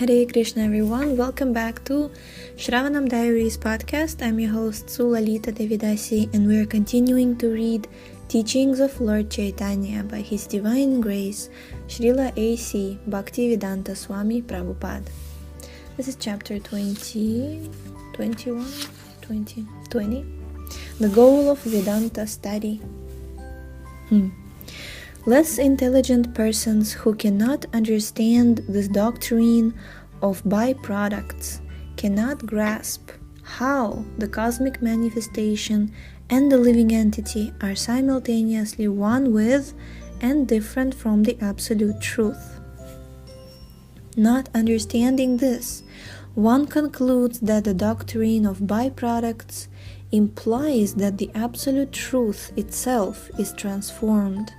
Hare Krishna everyone, welcome back to Shravanam Diaries podcast. I'm your host Sulalita Devidasi and we're continuing to read Teachings of Lord Caitanya by His Divine Grace Srila A.C. Bhaktivedanta Swami Prabhupada. This is chapter 20. The goal of Vedanta study. Less intelligent persons who cannot understand this doctrine of byproducts cannot grasp how the cosmic manifestation and the living entity are simultaneously one with and different from the absolute truth. Not understanding this, one concludes that the doctrine of byproducts implies that the absolute truth itself is transformed.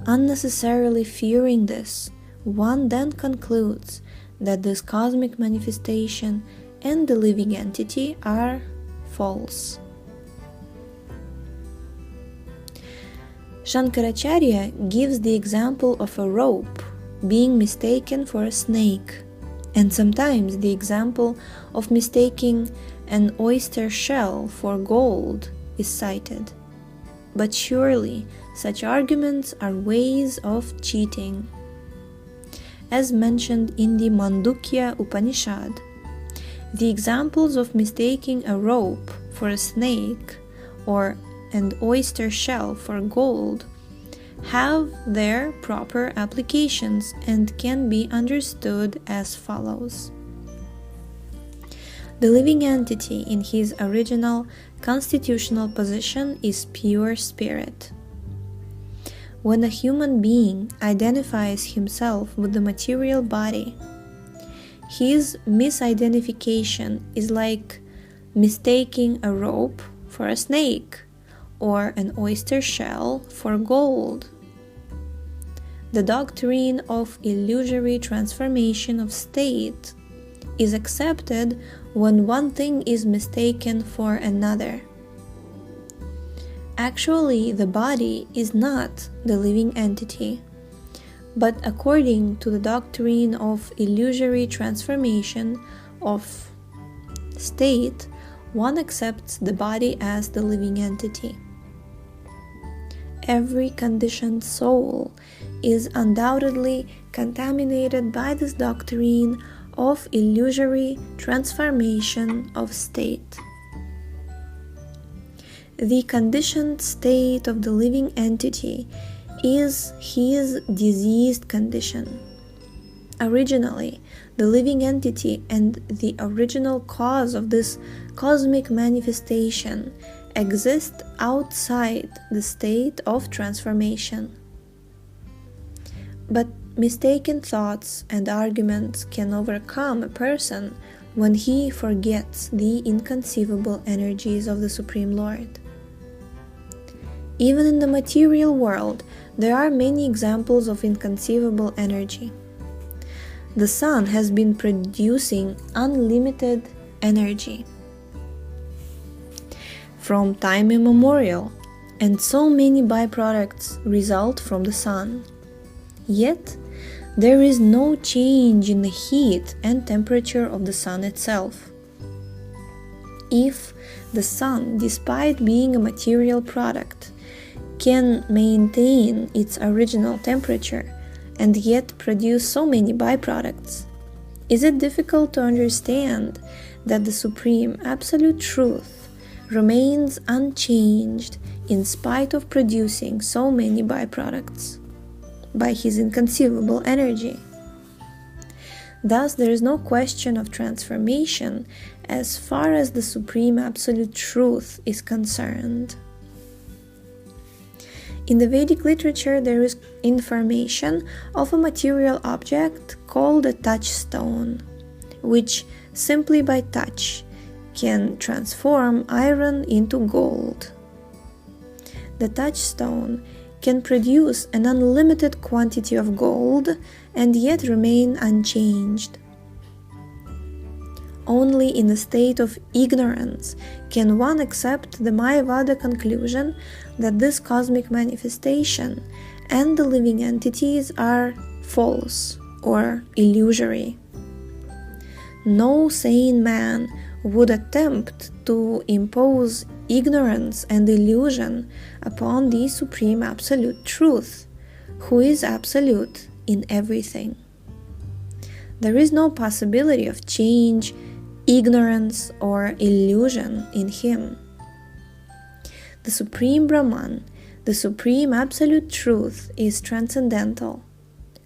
Unnecessarily fearing this, one then concludes that this cosmic manifestation and the living entity are false. Shankaracharya gives the example of a rope being mistaken for a snake, and sometimes the example of mistaking an oyster shell for gold is cited. But surely such arguments are ways of cheating. As mentioned in the Mandukya Upanishad, the examples of mistaking a rope for a snake or an oyster shell for gold have their proper applications and can be understood as follows. The living entity in his original constitutional position is pure spirit. When a human being identifies himself with the material body, his misidentification is like mistaking a rope for a snake or an oyster shell for gold. The doctrine of illusory transformation of state is accepted when one thing is mistaken for another. Actually, the body is not the living entity, but according to the doctrine of illusory transformation of state, one accepts the body as the living entity. Every conditioned soul is undoubtedly contaminated by this doctrine of illusory transformation of state. The conditioned state of the living entity is his diseased condition. Originally, the living entity and the original cause of this cosmic manifestation exist outside the state of transformation. But mistaken thoughts and arguments can overcome a person when he forgets the inconceivable energies of the Supreme Lord. Even in the material world, there are many examples of inconceivable energy. The sun has been producing unlimited energy from time immemorial, and so many byproducts result from the sun. Yet, there is no change in the heat and temperature of the sun itself. If the sun, despite being a material product, can maintain its original temperature and yet produce so many byproducts, is it difficult to understand that the supreme absolute truth remains unchanged in spite of producing so many byproducts by his inconceivable energy? Thus, there is no question of transformation as far as the supreme absolute truth is concerned. In the Vedic literature, there is information of a material object called a touchstone, which simply by touch can transform iron into gold. The touchstone can produce an unlimited quantity of gold and yet remain unchanged. Only in a state of ignorance can one accept the Mayavada conclusion that this cosmic manifestation and the living entities are false or illusory. No sane man would attempt to impose ignorance and illusion upon the Supreme Absolute Truth, who is absolute in everything. There is no possibility of change, ignorance, or illusion in him. The Supreme Brahman, the Supreme Absolute Truth, is transcendental,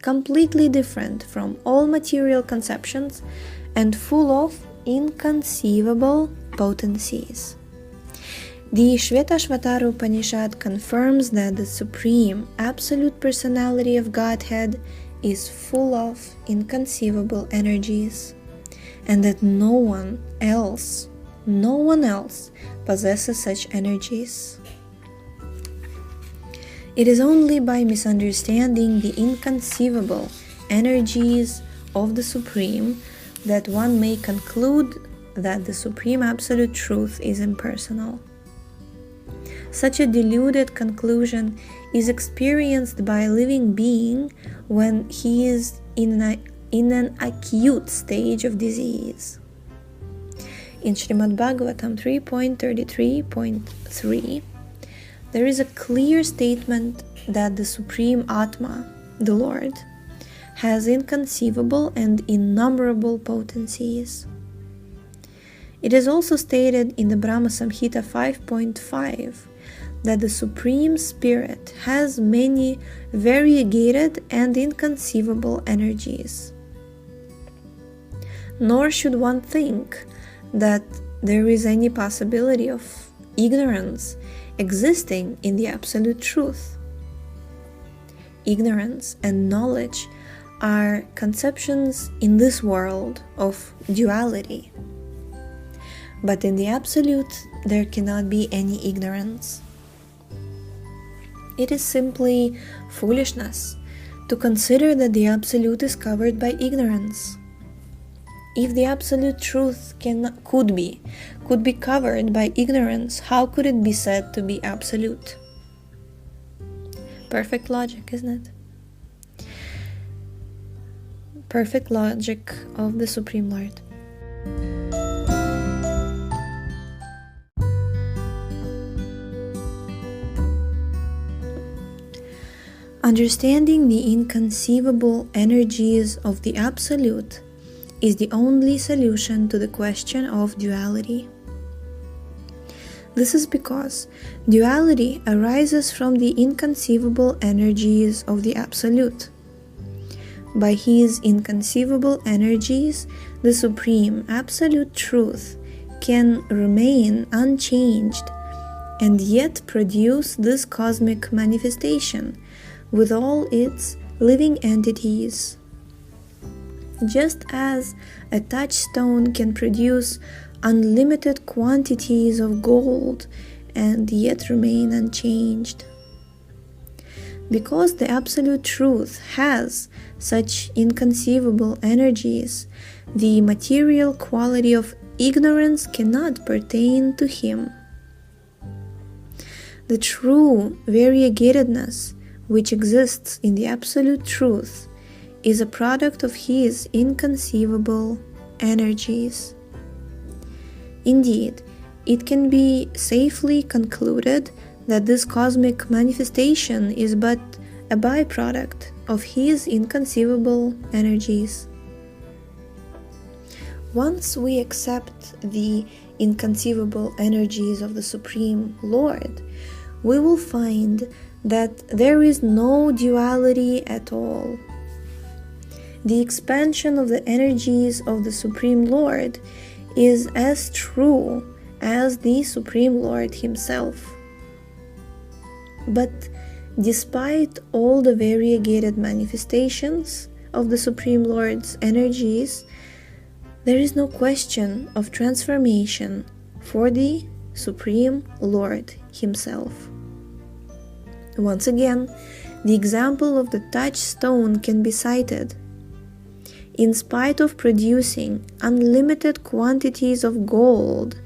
completely different from all material conceptions and full of inconceivable potencies. The Shvetashvatara Upanishad confirms that the Supreme Absolute Personality of Godhead is full of inconceivable energies, and that no one else possesses such energies. It is only by misunderstanding the inconceivable energies of the Supreme that one may conclude that the Supreme Absolute Truth is impersonal. Such a deluded conclusion is experienced by a living being when he is in an acute stage of disease. In Srimad Bhagavatam 3.33.3, there is a clear statement that the Supreme Atma, the Lord, has inconceivable and innumerable potencies. It is also stated in the Brahma Samhita 5.5 that the Supreme Spirit has many variegated and inconceivable energies. Nor should one think that there is any possibility of ignorance existing in the Absolute Truth. Ignorance and knowledge are conceptions in this world of duality. But in the Absolute, there cannot be any ignorance. It is simply foolishness to consider that the Absolute is covered by ignorance. If the Absolute Truth could be covered by ignorance, how could it be said to be absolute? Perfect logic, isn't it? Perfect logic of the Supreme Lord. Understanding the inconceivable energies of the Absolute is the only solution to the question of duality. This is because duality arises from the inconceivable energies of the Absolute. By his inconceivable energies, the Supreme Absolute Truth can remain unchanged and yet produce this cosmic manifestation with all its living entities. Just as a touchstone can produce unlimited quantities of gold and yet remain unchanged. Because the Absolute Truth has such inconceivable energies, the material quality of ignorance cannot pertain to him. The true variegatedness which exists in the Absolute Truth is a product of his inconceivable energies. Indeed, it can be safely concluded that this cosmic manifestation is but a byproduct of his inconceivable energies. Once we accept the inconceivable energies of the Supreme Lord, we will find that there is no duality at all. The expansion of the energies of the Supreme Lord is as true as the Supreme Lord himself. But despite all the variegated manifestations of the Supreme Lord's energies, there is no question of transformation for the Supreme Lord himself. Once again, the example of the touchstone can be cited. In spite of producing unlimited quantities of gold,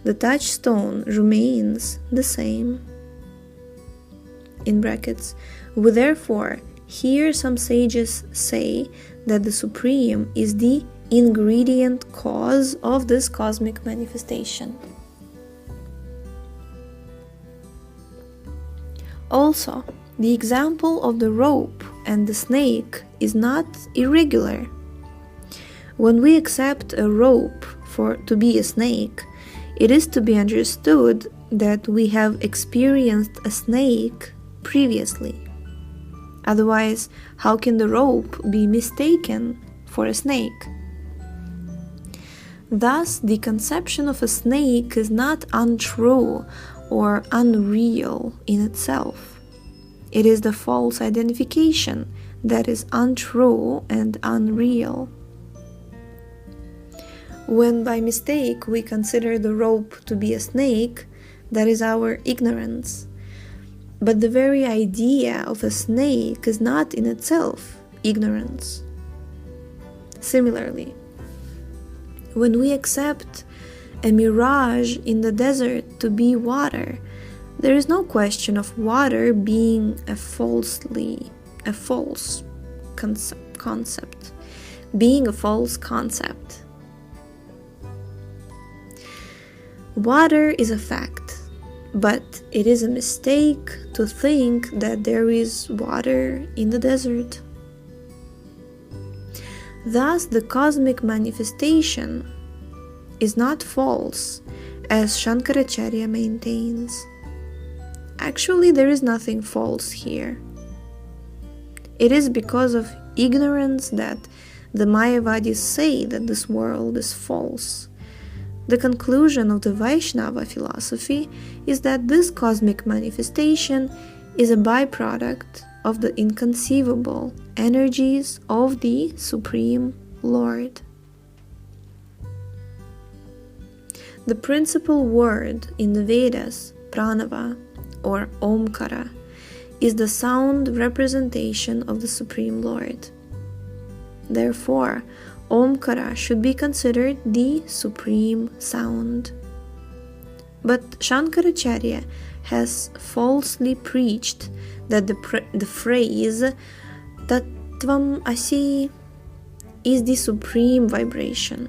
the touchstone remains the same. In brackets, we therefore hear some sages say that the Supreme is the ingredient cause of this cosmic manifestation. Also, the example of the rope and the snake is not irregular. When we accept a rope to be a snake, it is to be understood that we have experienced a snake previously. Otherwise, how can the rope be mistaken for a snake? Thus, the conception of a snake is not untrue or unreal in itself. It is the false identification that is untrue and unreal. When by mistake we consider the rope to be a snake, that is our ignorance. But the very idea of a snake is not in itself ignorance. Similarly, when we accept a mirage in the desert to be water, there is no question of water being a false concept, being a false concept. Water is a fact, but it is a mistake to think that there is water in the desert. Thus, the cosmic manifestation is not false, as Shankaracharya maintains. Actually, there is nothing false here. It is because of ignorance that the Mayavadis say that this world is false. The conclusion of the Vaishnava philosophy is that this cosmic manifestation is a byproduct of the inconceivable energies of the Supreme Lord. The principal word in the Vedas, pranava or Omkara, is the sound representation of the Supreme Lord. Therefore, Omkara should be considered the supreme sound. But Shankaracharya has falsely preached that the phrase Tattvam Asi is the supreme vibration.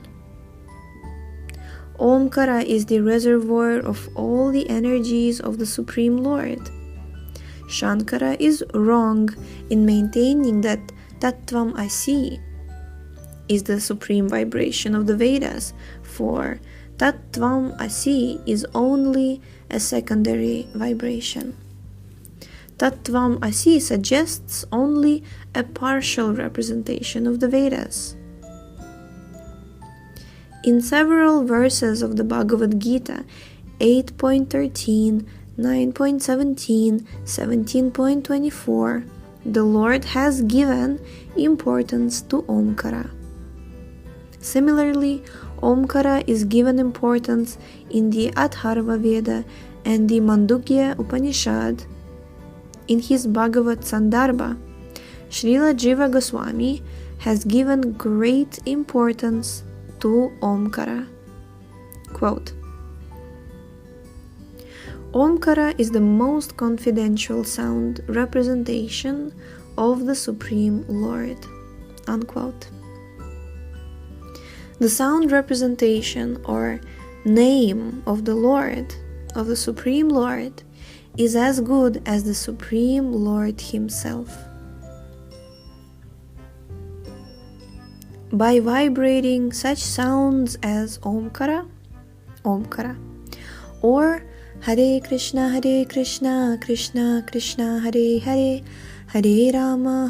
Omkara is the reservoir of all the energies of the Supreme Lord. Shankara is wrong in maintaining that Tattvam Asi is the supreme vibration of the Vedas, for Tattvam Asi is only a secondary vibration. Tattvam Asi suggests only a partial representation of the Vedas. In several verses of the Bhagavad Gita, 8.13, 9.17, 17.24, the Lord has given importance to Omkara. Similarly, Omkara is given importance in the Atharva Veda and the Mandukya Upanishad. In his Bhagavad Sandarbha, Srila Jiva Goswami has given great importance to Omkara. Quote, Omkara is the most confidential sound representation of the Supreme Lord. Unquote. The sound representation or name of the Lord, of the Supreme Lord, is as good as the Supreme Lord Himself. By vibrating such sounds as Omkara, or Hare Kṛṣṇa, Krishna Krishna, Hare Hare, Hare Rama,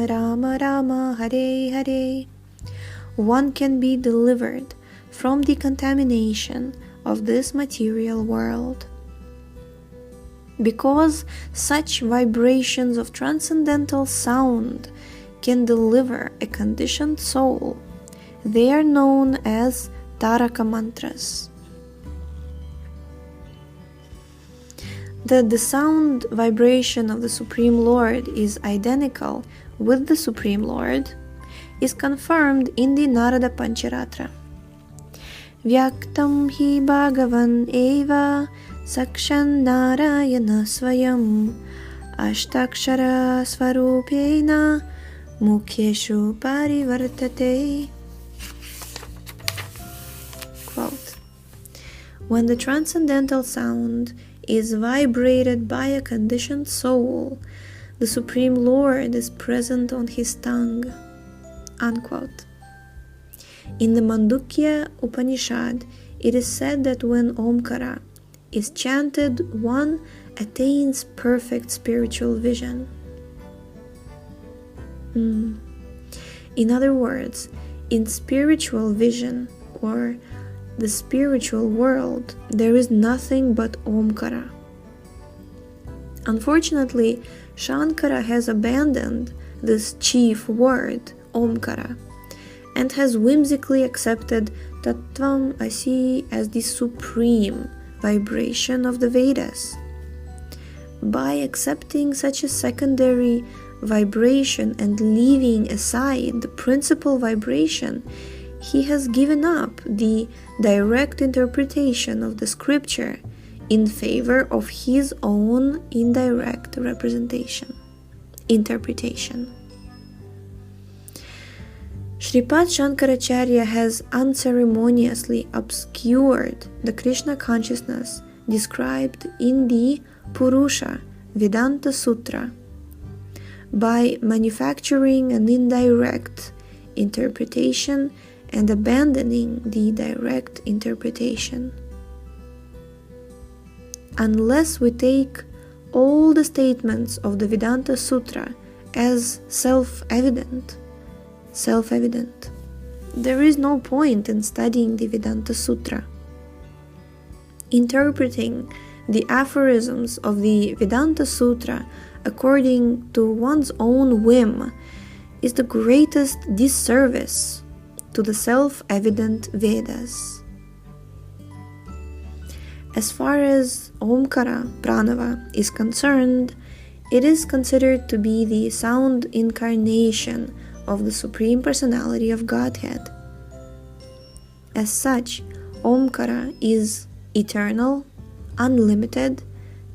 Rama Rama, Hare Hare, one can be delivered from the contamination of this material world. Because such vibrations of transcendental sound can deliver a conditioned soul, they are known as Taraka mantras. That the sound vibration of the Supreme Lord is identical with the Supreme Lord is confirmed in the Narada Pancharatra. Vyaktam hi bhagavan eva sakshan narayana swayam ashtakshara svarupena mukheshu parivartate. Quote, when the transcendental sound is vibrated by a conditioned soul, the Supreme Lord is present on his tongue. Unquote. In the Mandukya Upanishad, it is said that when Omkara is chanted, one attains perfect spiritual vision. In other words, in spiritual vision, or the spiritual world, there is nothing but Omkara. Unfortunately, Shankara has abandoned this chief word, Omkara, and has whimsically accepted Tattvam Asi as the supreme vibration of the Vedas. By accepting such a secondary vibration and leaving aside the principal vibration, he has given up the direct interpretation of the scripture in favor of his own indirect interpretation. Shripad Shankaracharya has unceremoniously obscured the Krishna consciousness described in the Purusha Vedanta Sutra by manufacturing an indirect interpretation and abandoning the direct interpretation. Unless we take all the statements of the Vedanta Sutra as self-evident, there is no point in studying the Vedanta Sutra. Interpreting the aphorisms of the Vedanta Sutra according to one's own whim is the greatest disservice to the self-evident Vedas. As far as Omkara Pranava is concerned, it is considered to be the sound incarnation of the Supreme Personality of Godhead. As such, Omkara is eternal, unlimited,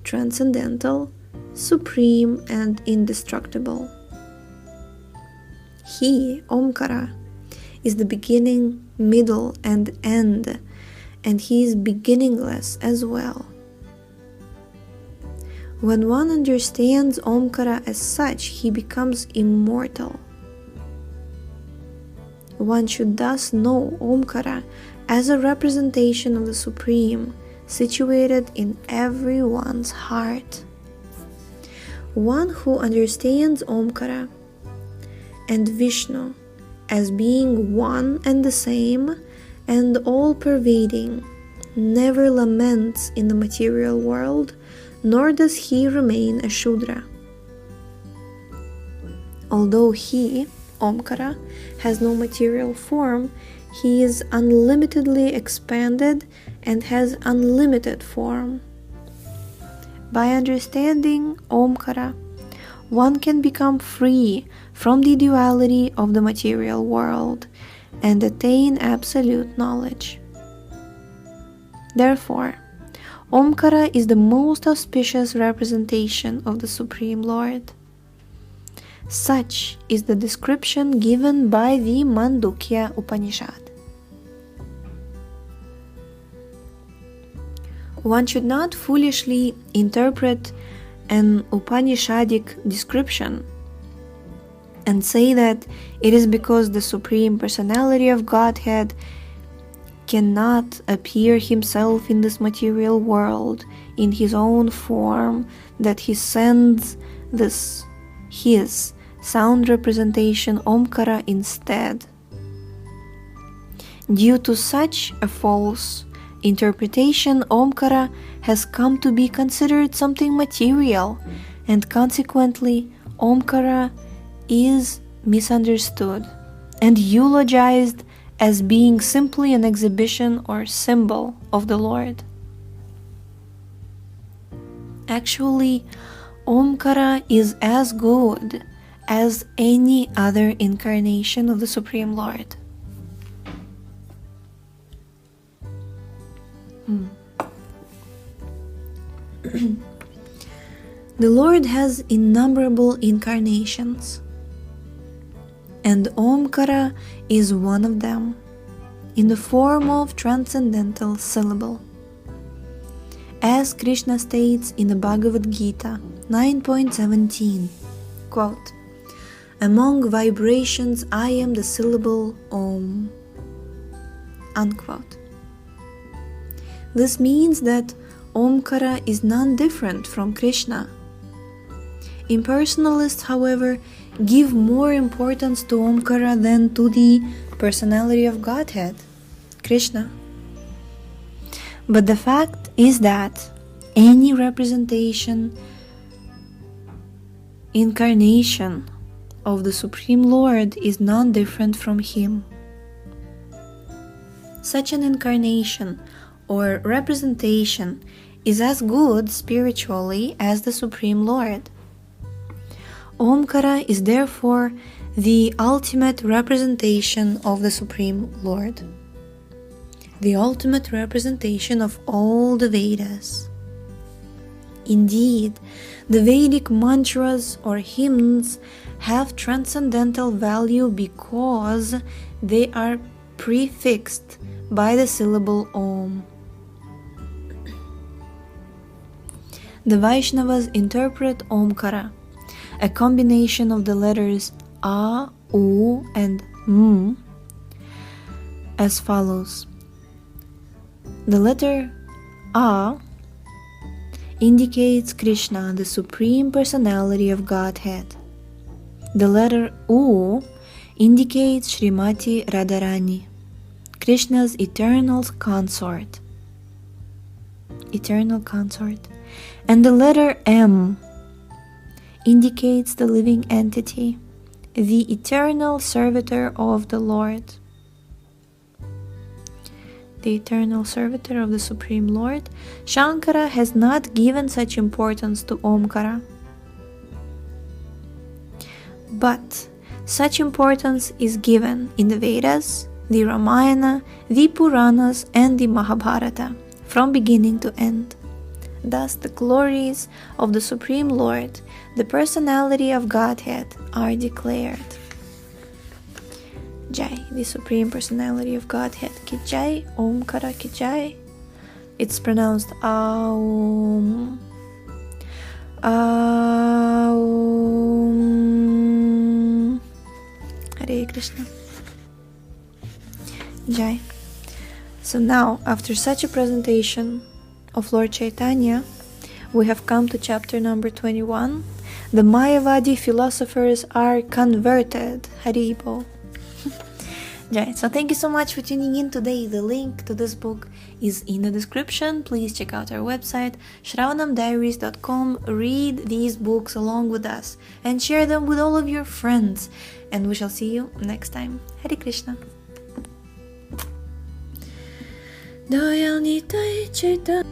transcendental, supreme, and indestructible. He, Omkara, is the beginning, middle, and end, and he is beginningless as well. When one understands Omkara as such, he becomes immortal. One should thus know Omkara as a representation of the Supreme, situated in everyone's heart. One who understands Omkara and Vishnu as being one and the same and all-pervading never laments in the material world, nor does he remain a Shudra. Although he, Omkara, has no material form, he is unlimitedly expanded and has unlimited form. By understanding Omkara, one can become free from the duality of the material world and attain absolute knowledge. Therefore, Omkara is the most auspicious representation of the Supreme Lord. Such is the description given by the Mandukya Upanishad. One should not foolishly interpret an Upanishadic description and say that it is because the Supreme Personality of Godhead cannot appear himself in this material world in his own form that he sends this his sound representation Omkara instead. Due to such a false interpretation, Omkara has come to be considered something material, and consequently Omkara is misunderstood and eulogized as being simply an exhibition or symbol of the Lord. Actually, Omkara is as good as any other incarnation of the Supreme Lord. The Lord has innumerable incarnations. and Omkara is one of them, in the form of transcendental syllable. As Kṛṣṇa states in the Bhagavad Gita 9.17, quote, "Among vibrations I am the syllable Om," unquote. This means that Omkara is none different from Kṛṣṇa. Impersonalists, however, give more importance to Omkara than to the personality of Godhead, Kṛṣṇa. But the fact is that any representation, incarnation of the Supreme Lord is none different from Him. Such an incarnation or representation is as good spiritually as the Supreme Lord. Omkara is therefore the ultimate representation of the Supreme Lord, the ultimate representation of all the Vedas. Indeed, the Vedic mantras or hymns have transcendental value because they are prefixed by the syllable Om. The Vaishnavas interpret Omkara, a combination of the letters A, U, and M, as follows. The letter A indicates Kṛṣṇa, the Supreme Personality of Godhead. The letter U indicates Srimati Radharani, Krishna's eternal consort. And the letter M indicates the living entity, the eternal servitor of the Lord. The eternal servitor of the Supreme Lord. Shankara has not given such importance to Omkara. But such importance is given in the Vedas, the Ramayana, the Puranas, and the Mahabharata, from beginning to end. Thus the glories of the Supreme Lord, the personality of Godhead, are declared. Jai, the Supreme Personality of Godhead, Ki Jai, Omkara Ki Jai. It's pronounced Aum. Aum. Hare Krishna. Jai. So now, after such a presentation of Lord Chaitanya, we have come to chapter number 21. The Mayavadi philosophers are converted. Haribo. Jai. So thank you so much for tuning in today. The link to this book is in the description. Please check out our website, shravanamdiaries.com. Read these books along with us and share them with all of your friends. And we shall see you next time. Hare Krishna. Dayal Nitai Chaitanya.